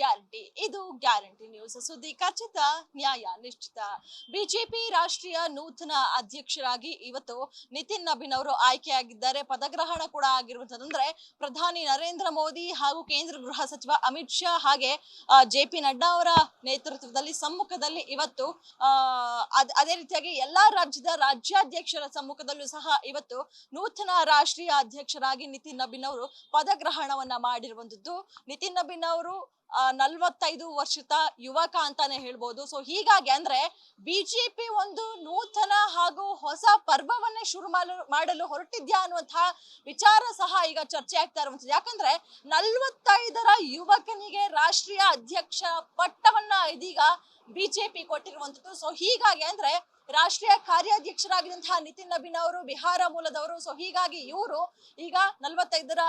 Guarantee. ಇದು guarantee news. ಸುದ್ದಿ ಖಚಿತ, ನ್ಯಾಯ ನಿಶ್ಚಿತ. ಬಿಜೆಪಿ ರಾಷ್ಟ್ರೀಯ ನೂತನ ಅಧ್ಯಕ್ಷರಾಗಿ ಇವತ್ತು ನಿತಿನ್ ನಬೀನ್ ಅವರು ಆಯ್ಕೆಯಾಗಿದ್ದಾರೆ. ಪದಗ್ರಹಣ ಕೂಡ ಆಗಿರುವಂತಂದ್ರೆ ಪ್ರಧಾನಿ ನರೇಂದ್ರ ಮೋದಿ ಹಾಗೂ ಕೇಂದ್ರ ಗೃಹ ಸಚಿವ ಅಮಿತ್ ಶಾ ಹಾಗೆ ಜೆ.ಪಿ. ನಡ್ಡಾ ಅವರ ನೇತೃತ್ವದಲ್ಲಿ ಸಮ್ಮುಖದಲ್ಲಿ ಇವತ್ತು ಅದೇ ರೀತಿಯಾಗಿ ಎಲ್ಲಾ ರಾಜ್ಯದ ರಾಜ್ಯಾಧ್ಯಕ್ಷರ ಸಮ್ಮುಖದಲ್ಲೂ ಸಹ ಇವತ್ತು ನೂತನ ರಾಷ್ಟ್ರೀಯ ಅಧ್ಯಕ್ಷರಾಗಿ ನಿತಿನ್ ನಬೀನ್ ಅವರು ಪದಗ್ರಹಣವನ್ನ ಮಾಡಿರುವಂತದ್ದು. ನಿತಿನ್ ನಬೀನ್ ಅವರು 45 ವರ್ಷದ ಯುವಕ ಅಂತಾನೆ ಹೇಳ್ಬೋದು. ಸೊ ಹೀಗಾಗಿ ಅಂದ್ರೆ ಬಿಜೆಪಿ ಒಂದು ನೂತನ ಹಾಗೂ ಹೊಸ ಪರ್ವವನ್ನೇ ಶುರು ಮಾಡಲು ಹೊರಟಿದ್ಯಾ ಅನ್ನುವಂತಹ ವಿಚಾರ ಸಹ ಈಗ ಚರ್ಚೆ ಆಗ್ತಾ ಇರುವಂತದ್ದು. ಯಾಕಂದ್ರೆ 45ರ ಯುವಕನಿಗೆ ರಾಷ್ಟ್ರೀಯ ಅಧ್ಯಕ್ಷ ಪಟ್ಟವನ್ನ ಇದೀಗ ಬಿಜೆಪಿ ಕೊಟ್ಟಿರುವಂತದ್ದು. ಸೊ ಹೀಗಾಗಿ ಅಂದ್ರೆ ರಾಷ್ಟ್ರೀಯ ಕಾರ್ಯಾಧ್ಯಕ್ಷರಾಗಿದ್ದಂತಹ ನಿತಿನ್ ನಬೀನ್ ಅವರು ಬಿಹಾರ ಮೂಲದವರು. ಸೊ ಹೀಗಾಗಿ ಇವರು ಈಗ 45ರ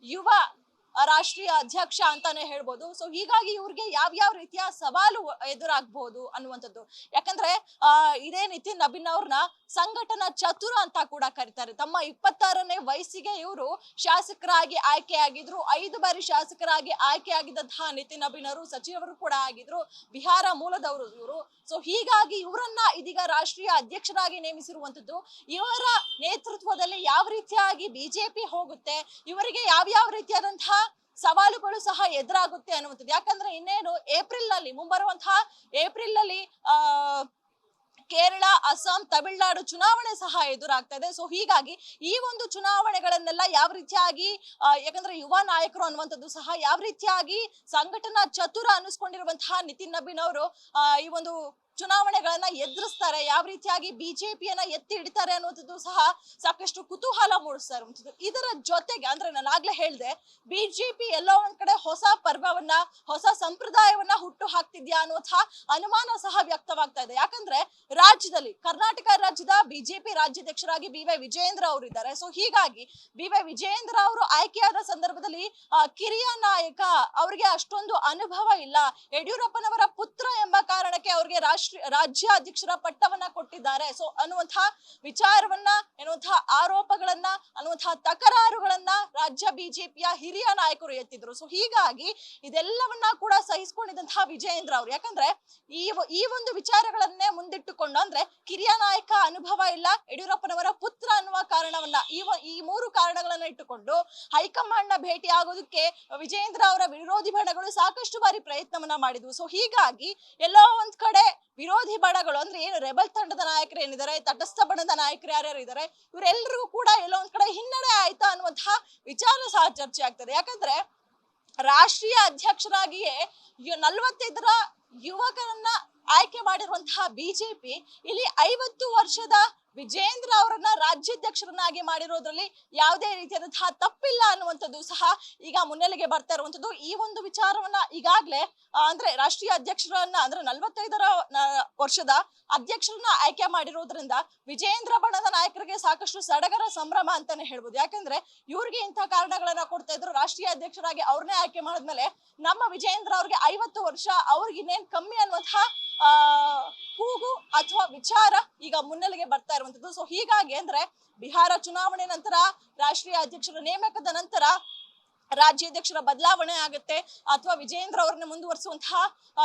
ಯುವ ರಾಷ್ಟ್ರೀಯ ಅಧ್ಯಕ್ಷ ಅಂತಾನೆ ಹೇಳ್ಬೋದು. ಸೊ ಹೀಗಾಗಿ ಇವ್ರಿಗೆ ಯಾವ್ಯಾವ ರೀತಿಯ ಸವಾಲು ಎದುರಾಗಬಹುದು ಅನ್ನುವಂಥದ್ದು. ಯಾಕಂದ್ರೆ ಇದೇ ನಿತಿನ್ ನಬೀನ್ ಅವ್ರನ್ನ ಸಂಘಟನಾ ಚತುರ ಅಂತ ಕೂಡ ಕರೀತಾರೆ. ತಮ್ಮ 26ನೇ ವಯಸ್ಸಿಗೆ ಇವರು ಶಾಸಕರಾಗಿ ಆಯ್ಕೆಯಾಗಿದ್ರು. 5 ಬಾರಿ ಶಾಸಕರಾಗಿ ಆಯ್ಕೆಯಾಗಿದ್ದಂತಹ ನಿತಿನ್ ನಬೀನ್ ಅವರು ಸಚಿವರು ಕೂಡ ಆಗಿದ್ರು. ಬಿಹಾರ ಮೂಲದವರು ಇವರು. ಸೊ ಹೀಗಾಗಿ ಇವರನ್ನ ಇದೀಗ ರಾಷ್ಟ್ರೀಯ ಅಧ್ಯಕ್ಷರಾಗಿ ನೇಮಿಸಿರುವಂತದ್ದು. ಇವರ ನೇತೃತ್ವದಲ್ಲಿ ಯಾವ ರೀತಿಯಾಗಿ ಬಿಜೆಪಿ ಹೋಗುತ್ತೆ, ಇವರಿಗೆ ಯಾವ್ಯಾವ ರೀತಿಯಾದಂತಹ ಸವಾಲುಗಳು ಸಹ ಎದುರಾಗುತ್ತೆ ಅನ್ನುವಂಥದ್ದು. ಯಾಕಂದ್ರೆ ಇನ್ನೇನು ಮುಂಬರುವಂತಹ ಏಪ್ರಿಲ್ ನಲ್ಲಿ ಕೇರಳ, ಅಸ್ಸಾಂ, ತಮಿಳುನಾಡು ಚುನಾವಣೆ ಸಹ ಎದುರಾಗ್ತಾ ಇದೆ. ಸೊ ಹೀಗಾಗಿ ಈ ಒಂದು ಚುನಾವಣೆಗಳನ್ನೆಲ್ಲ ಯಾವ ರೀತಿಯಾಗಿ ಯಾಕಂದ್ರೆ ಯುವ ನಾಯಕರು ಅನ್ನುವಂಥದ್ದು ಸಹ ಯಾವ ರೀತಿಯಾಗಿ ಸಂಘಟನಾ ಚತುರ ಅನ್ನಿಸ್ಕೊಂಡಿರುವಂತಹ ನಿತಿನ್ ನಬೀನ್ ಅವರು ಈ ಒಂದು ಚುನಾವಣೆಗಳನ್ನ ಎದುರಿಸ್ತಾರೆ, ಯಾವ ರೀತಿಯಾಗಿ ಬಿಜೆಪಿಯನ್ನ ಎತ್ತಿ ಹಿಡಿತಾರೆ ಅನ್ನುವಂಥದ್ದು ಸಹ ಸಾಕಷ್ಟು ಕುತೂಹಲ ಮೂಡಿಸ್ತಾ ಇರುವಂಥದ್ದು. ಇದರ ಜೊತೆಗೆ ಅಂದ್ರೆ ನಾನು ಆಗ್ಲೇ ಹೇಳಿದೆ, ಬಿಜೆಪಿ ಎಲ್ಲೋ ಒಂದ್ ಕಡೆ ಹೊಸ ಪರ್ವವನ್ನ, ಹೊಸ ಸಂಪ್ರದಾಯವನ್ನ ಹುಟ್ಟು ಹಾಕ್ತಿದ್ಯಾ ಅನ್ನುವಂತಹ ಅನುಮಾನ ಸಹ ವ್ಯಕ್ತವಾಗ್ತಾ ಇದೆ. ಯಾಕಂದ್ರೆ ರಾಜ್ಯದಲ್ಲಿ ಕರ್ನಾಟಕ ರಾಜ್ಯದ ಬಿಜೆಪಿ ರಾಜ್ಯಾಧ್ಯಕ್ಷರಾಗಿ ಬಿ.ವೈ. ವಿಜಯೇಂದ್ರ ಅವರು ಇದ್ದಾರೆ. ಸೊ ಹೀಗಾಗಿ ಬಿ.ವೈ. ವಿಜಯೇಂದ್ರ ಅವರು ಆಯ್ಕೆಯಾದ ಸಂದರ್ಭದಲ್ಲಿ ಕಿರಿಯ ನಾಯಕ, ಅವರಿಗೆ ಅಷ್ಟೊಂದು ಅನುಭವ ಇಲ್ಲ. ಯಡಿಯೂರಪ್ಪನವರ ಪುತ್ರ ಎಂಬ ಕಾರಣಕ್ಕೆ ಅವರಿಗೆ ರಾಜ್ಯಾಧ್ಯಕ್ಷರ ಪಟ್ಟವನ್ನ ಕೊಟ್ಟಿದ್ದಾರೆ. ಸೊ ಅನ್ನುವಂತಹ ವಿಚಾರವನ್ನ, ಎನ್ನುವಂತಹ ಆರೋಪಗಳನ್ನ, ಅನ್ನುವಂತಹ ತಕರಾರುಗಳನ್ನ ರಾಜ್ಯ ಬಿಜೆಪಿಯ ಹಿರಿಯ ನಾಯಕರು ಎತ್ತಿದ್ರು. ಸೊ ಹೀಗಾಗಿ ಇದೆಲ್ಲವನ್ನ ಕೂಡ ಸಹಿಸಿಕೊಂಡಿದ್ದಂತಹ ವಿಜಯೇಂದ್ರ ಅವರು, ಯಾಕಂದ್ರೆ ಈ ಒಂದು ವಿಚಾರಗಳನ್ನೇ ಮುಂದಿಟ್ಟುಕೊಂಡು, ಅಂದ್ರೆ ಕಿರಿಯ ನಾಯಕ, ಅನುಭವ ಇಲ್ಲ, ಯಡಿಯೂರಪ್ಪನವರ ಪುತ್ರ ಅನ್ನುವ ಕಾರಣವನ್ನ, ಈ 3 ಕಾರಣಗಳನ್ನ ಇಟ್ಟುಕೊಂಡು ಹೈಕಮಾಂಡ್ ನ ಭೇಟಿ ಆಗೋದಕ್ಕೆ ವಿಜಯೇಂದ್ರ ಅವರ ವಿರೋಧಿ ಬಣಗಳು ಸಾಕಷ್ಟು ಬಾರಿ ಪ್ರಯತ್ನವನ್ನ ಮಾಡಿದ್ವು. ಸೊ ಹೀಗಾಗಿ ಎಲ್ಲೋ ಒಂದ್ ಕಡೆ ವಿರೋಧಿ ಬಣಗಳು ಅಂದ್ರೆ ಏನು ರೆಬಲ್ ತಂಡದ ನಾಯಕರು ಏನಿದ್ದಾರೆ, ತಟಸ್ಥ ಬಣದ ನಾಯಕರು ಯಾರ್ಯಾರು ಇದ್ದಾರೆ, ಇವರೆಲ್ಲರಿಗೂ ಕೂಡ ಎಲ್ಲೋ ಒಂದ್ ಕಡೆ ಹಿನ್ನಡೆ ಆಯ್ತಾ ಅನ್ನುವಂತಹ ವಿಚಾರ ಸಹ ಚರ್ಚೆ ಆಗ್ತದೆ. ಯಾಕಂದ್ರೆ ರಾಷ್ಟ್ರೀಯ ಅಧ್ಯಕ್ಷರಾಗಿಯೇ 45ರ ಯುವಕರನ್ನ ಆಯ್ಕೆ ಮಾಡಿರುವಂತಹ ಬಿಜೆಪಿ ಇಲ್ಲಿ 50 ವರ್ಷದ ವಿಜಯೇಂದ್ರ ಅವರನ್ನ ರಾಜ್ಯಾಧ್ಯಕ್ಷರನ್ನಾಗಿ ಮಾಡಿರೋದ್ರಲ್ಲಿ ಯಾವುದೇ ರೀತಿಯಾದಂತಹ ತಪ್ಪಿಲ್ಲ ಅನ್ನುವಂಥದ್ದು ಸಹ ಈಗ ಮುನ್ನೆಲೆಗೆ ಬರ್ತಾ ಇರುವಂತದ್ದು. ಈ ಒಂದು ವಿಚಾರವನ್ನ ಈಗಾಗ್ಲೇ ಅಂದ್ರೆ ರಾಷ್ಟ್ರೀಯ ಅಧ್ಯಕ್ಷರನ್ನ ಅಂದ್ರೆ 45ರ ವರ್ಷದ ಅಧ್ಯಕ್ಷರನ್ನ ಆಯ್ಕೆ ಮಾಡಿರೋದ್ರಿಂದ ವಿಜಯೇಂದ್ರ ಬಣದ ನಾಯಕರಿಗೆ ಸಾಕಷ್ಟು ಸಡಗರ ಸಂಭ್ರಮ ಅಂತಾನೆ ಹೇಳ್ಬೋದು. ಯಾಕಂದ್ರೆ ಇವ್ರಿಗೆ ಇಂತಹ ಕಾರಣಗಳನ್ನ ಕೊಡ್ತಾ ಇದ್ರು. ರಾಷ್ಟ್ರೀಯ ಅಧ್ಯಕ್ಷರಾಗಿ ಅವ್ರನ್ನೇ ಆಯ್ಕೆ ಮಾಡಿದ್ಮೇಲೆ ನಮ್ಮ ವಿಜಯೇಂದ್ರ ಅವ್ರಿಗೆ 50 ವರ್ಷ, ಅವ್ರಿಗೆ ಇನ್ನೇನ್ ಕಮ್ಮಿ ಅನ್ನುವಂತಹ ಕೂಗು ಅಥವಾ ವಿಚಾರ ಈಗ ಮುನ್ನೆಲೆಗೆ ಬರ್ತಾ ಇರುವಂತದ್ದು. ಸೊ ಹೀಗಾಗಿ ಅಂದ್ರೆ ಬಿಹಾರ ಚುನಾವಣೆ ನಂತರ, ರಾಷ್ಟ್ರೀಯ ಅಧ್ಯಕ್ಷರ ನೇಮಕದ ನಂತರ ರಾಜ್ಯಾಧ್ಯಕ್ಷರ ಬದಲಾವಣೆ ಆಗುತ್ತೆ ಅಥವಾ ವಿಜಯೇಂದ್ರ ಅವರನ್ನ ಮುಂದುವರಿಸುವಂತಹ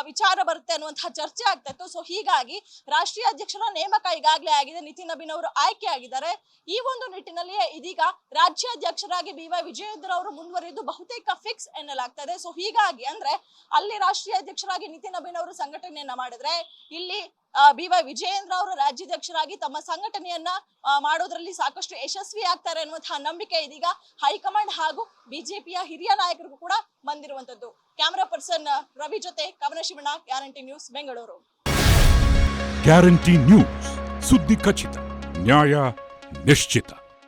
ವಿಚಾರ ಬರುತ್ತೆ ಅನ್ನುವಂತಹ ಚರ್ಚೆ ಆಗ್ತಾ ಇತ್ತು. ಸೊ ಹೀಗಾಗಿ ರಾಷ್ಟ್ರೀಯ ಅಧ್ಯಕ್ಷರ ನೇಮಕ ಈಗಾಗಲೇ ಆಗಿದೆ. ನಿತಿನ್ ನಬೀನ್ ಅವರು ಆಯ್ಕೆ ಆಗಿದ್ದಾರೆ. ಈ ಒಂದು ನಿಟ್ಟಿನಲ್ಲಿ ಇದೀಗ ರಾಜ್ಯಾಧ್ಯಕ್ಷರಾಗಿ ಬಿ.ವೈ. ವಿಜಯೇಂದ್ರ ಅವರು ಮುಂದುವರಿಯುವುದು ಬಹುತೇಕ ಫಿಕ್ಸ್ ಎನ್ನಲಾಗ್ತಾ ಇದೆ. ಸೊ ಹೀಗಾಗಿ ಅಂದ್ರೆ ಅಲ್ಲಿ ರಾಷ್ಟ್ರೀಯ ಅಧ್ಯಕ್ಷರಾಗಿ ನಿತಿನ್ ನಬೀನ್ ಅವರು ಸಂಘಟನೆಯನ್ನ ಮಾಡಿದ್ರೆ, ಇಲ್ಲಿ ಬಿ.ವೈ. ವಿಜಯೇಂದ್ರ ಅವರು ರಾಜ್ಯಾಧ್ಯಕ್ಷರಾಗಿ ತಮ್ಮ ಸಂಘಟನೆಯನ್ನ ಮಾಡೋದ್ರಲ್ಲಿ ಸಾಕಷ್ಟು ಯಶಸ್ವಿ ಆಗ್ತಾರೆ ಅನ್ನುವಂತಹ ನಂಬಿಕೆ ಇದೀಗ ಹೈಕಮಾಂಡ್ ಹಾಗೂ ಬಿಜೆಪಿಯ ಹಿರಿಯ ನಾಯಕರಿಗೂ ಕೂಡ ಬಂದಿರುವಂತದ್ದು. ಕ್ಯಾಮರಾ ಪರ್ಸನ್ ರವಿ ಜೊತೆ ಕವನ Shivanna, guarantee news, Bengaluru. Guarantee news, ಸುದ್ದಿ ಖಚಿತ, ನ್ಯಾಯ ನಿಶ್ಚಿತ.